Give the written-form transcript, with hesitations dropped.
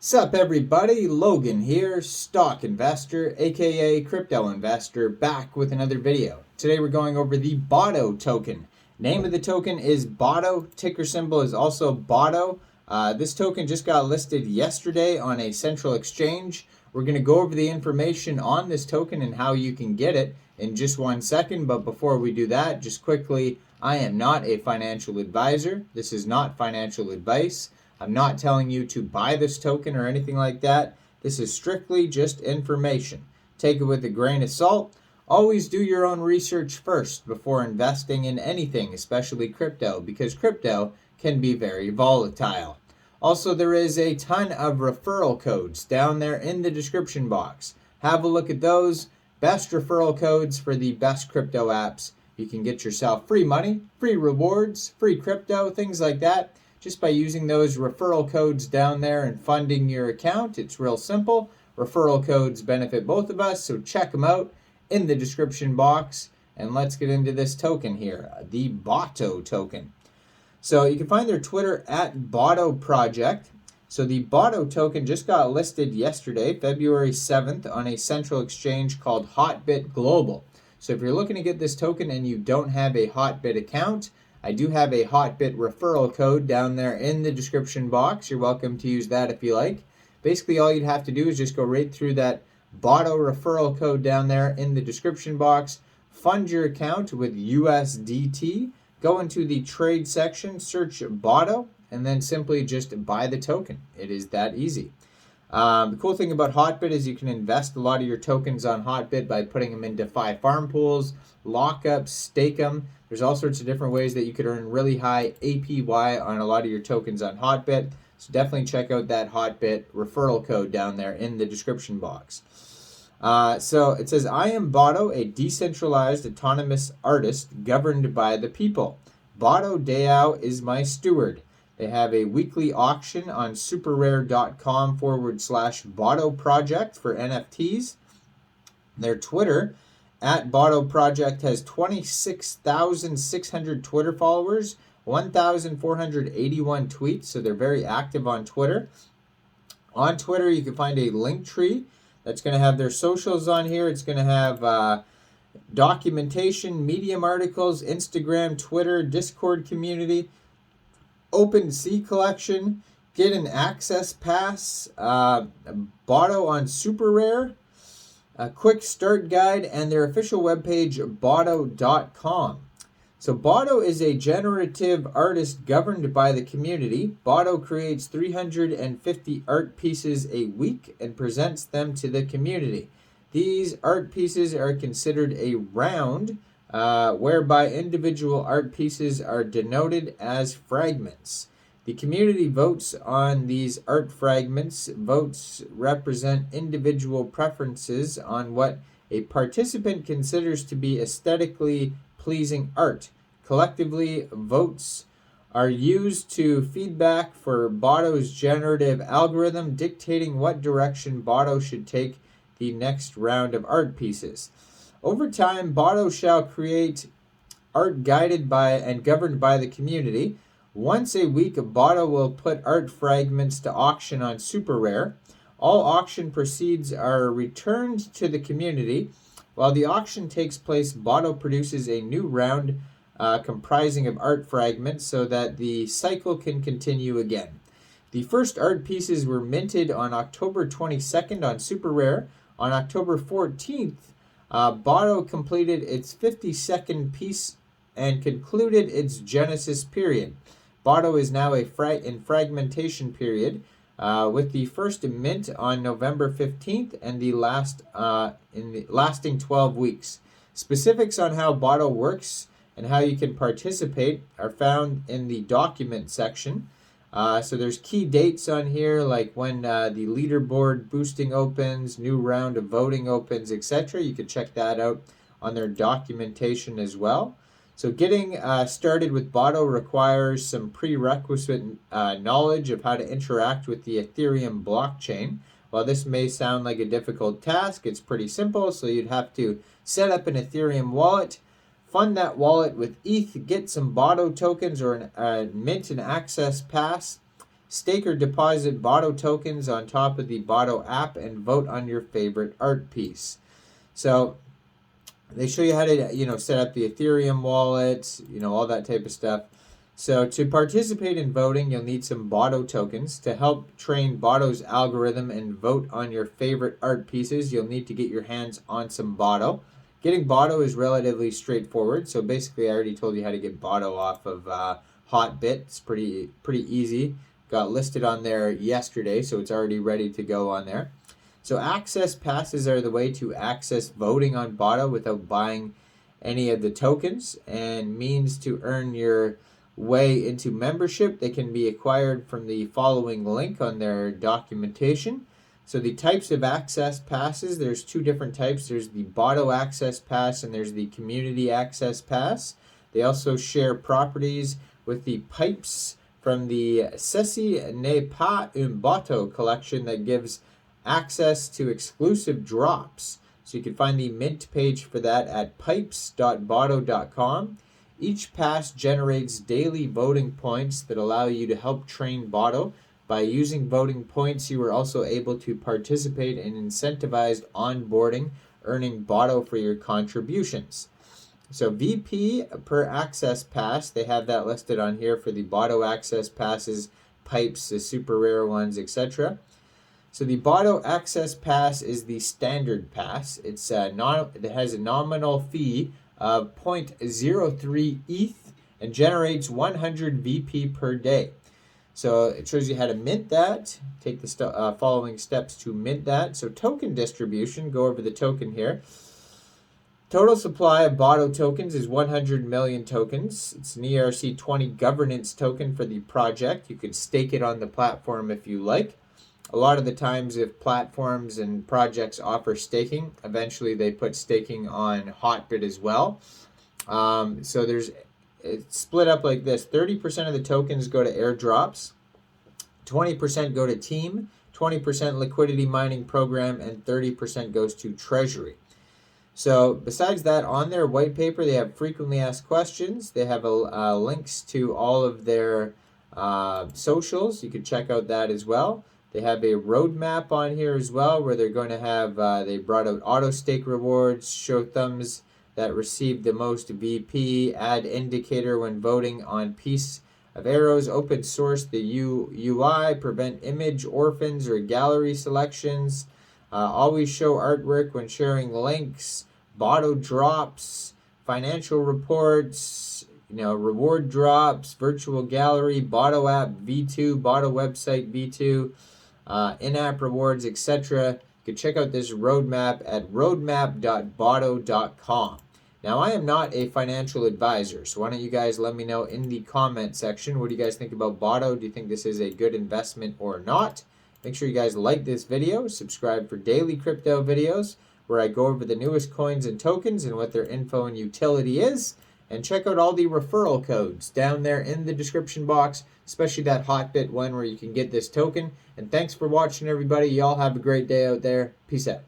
Sup everybody, Logan here, stock investor, aka crypto investor, back with another video. Today we're going over the Botto token. Name of the token is Botto, ticker symbol is also Botto. This token just got listed yesterday on a central exchange. We're going to go over the information on this token and how you can get it in just 1 second, but before we do that, just quickly, I am not a financial advisor. This is not financial advice. I'm not telling you to buy this token or anything like that. This is strictly just information. Take it with a grain of salt. Always do your own research first before investing in anything, especially crypto, because crypto can be very volatile. Also, there is a ton of referral codes down there in the description box. Have a look at those. Best referral codes for the best crypto apps. You can get yourself free money, free rewards, free crypto, things like that. Just by using those referral codes down there and funding your account. It's real simple. Referral codes benefit both of us, so check them out in the description box. And let's get into this token here, the Botto token. So you can find their Twitter at Botto Project. So the Botto token just got listed yesterday, February 7th, on a central exchange called Hotbit Global. So if you're looking to get this token and you don't have a Hotbit account, I do have a Hotbit referral code down there in the description box. You're welcome to use that if you like. Basically, all you'd have to do is just go right through that Botto referral code down there in the description box, fund your account with USDT, go into the trade section, search Botto, and then simply just buy the token. It is that easy. The cool thing about Hotbit is you can invest a lot of your tokens on Hotbit by putting them into 5 farm pools, lock up, stake them. There's all sorts of different ways that you could earn really high APY on a lot of your tokens on Hotbit. So definitely check out that Hotbit referral code down there in the description box. So it says, I am Botto, a decentralized autonomous artist governed by the people. Botto DAO is my steward. They have a weekly auction on superrare.com/Botto project for NFTs. Their Twitter at Botto Project has 26,600 Twitter followers, 1,481 tweets, so they're very active on Twitter. On Twitter, you can find a link tree that's going to have their socials on here. It's going to have documentation, Medium articles, Instagram, Twitter, Discord community, OpenSea collection, get an access pass, Botto on SuperRare, a quick start guide, and their official webpage, Botto.com. So Botto is a generative artist governed by the community. Botto creates 350 art pieces a week and presents them to the community. These art pieces are considered a round, whereby individual art pieces are denoted as fragments. The community votes on these art fragments. Votes represent individual preferences on what a participant considers to be aesthetically pleasing art. Collectively, votes are used to feedback for Botto's generative algorithm, dictating what direction Botto should take the next round of art pieces. Over time, Botto shall create art guided by and governed by the community. Once a week, Botto will put art fragments to auction on SuperRare. All auction proceeds are returned to the community. While the auction takes place, Botto produces a new round comprising of art fragments so that the cycle can continue again. The first art pieces were minted on October 22nd on SuperRare. On October 14th, Botto completed its 52nd piece and concluded its genesis period. Botto is now in fragmentation period, with the first mint on November 15th and the lasting 12 weeks. Specifics on how Botto works and how you can participate are found in the document section. So there's key dates on here, like when the leaderboard boosting opens, new round of voting opens, etc. You can check that out on their documentation as well. So getting started with Botto requires some prerequisite knowledge of how to interact with the Ethereum blockchain. While this may sound like a difficult task, it's pretty simple. So you'd have to set up an Ethereum wallet, fund that wallet with ETH, get some Botto tokens or mint and access pass, stake or deposit Botto tokens on top of the Botto app and vote on your favorite art piece. So they show you how to, set up the Ethereum wallet, all that type of stuff. So to participate in voting, you'll need some Botto tokens. To help train Botto's algorithm and vote on your favorite art pieces, you'll need to get your hands on some Botto. Getting Botto is relatively straightforward. So basically, I already told you how to get Botto off of Hotbit. It's pretty easy. Got listed on there yesterday, so it's already ready to go on there. So access passes are the way to access voting on Botto without buying any of the tokens, and means to earn your way into membership. They can be acquired from the following link on their documentation. So the types of access passes, there's two different types. There's the Botto Access Pass and there's the Community Access Pass. They also share properties with the pipes from the Ceci n'est pas un Botto collection that gives access to exclusive drops. So you can find the mint page for that at pipes.botto.com. Each pass generates daily voting points that allow you to help train Botto. By using voting points, you are also able to participate in incentivized onboarding, earning Botto for your contributions. So VP per access pass, they have that listed on here for the Botto access passes, pipes, the super rare ones, etc. So the Botto Access Pass is the standard pass. It has a nominal fee of 0.03 ETH and generates 100 VP per day. So it shows you how to mint that. Take the following steps to mint that. So token distribution, go over the token here. Total supply of Botto tokens is 100 million tokens. It's an ERC20 governance token for the project. You could stake it on the platform if you like. A lot of the times, if platforms and projects offer staking, eventually they put staking on Hotbit as well. So it's split up like this. 30% of the tokens go to airdrops, 20% go to team, 20% liquidity mining program, and 30% goes to treasury. So besides that, on their white paper, they have frequently asked questions. They have links to all of their socials. You could check out that as well. They have a roadmap on here as well, where they're going to have, they brought out auto stake rewards, show thumbs that received the most VP, add indicator when voting on piece of arrows, open source the UI, prevent image orphans or gallery selections, always show artwork when sharing links, Botto drops, financial reports, reward drops, virtual gallery, Botto app V2, Botto website V2, in-app rewards, etc. You can check out this roadmap at roadmap.botto.com. Now, I am not a financial advisor, so why don't you guys let me know in the comment section, what do you guys think about Botto? Do you think this is a good investment or not? Make sure you guys like this video, subscribe for daily crypto videos, where I go over the newest coins and tokens and what their info and utility is. And check out all the referral codes down there in the description box, especially that Hotbit one where you can get this token. And thanks for watching, everybody. Y'all have a great day out there. Peace out.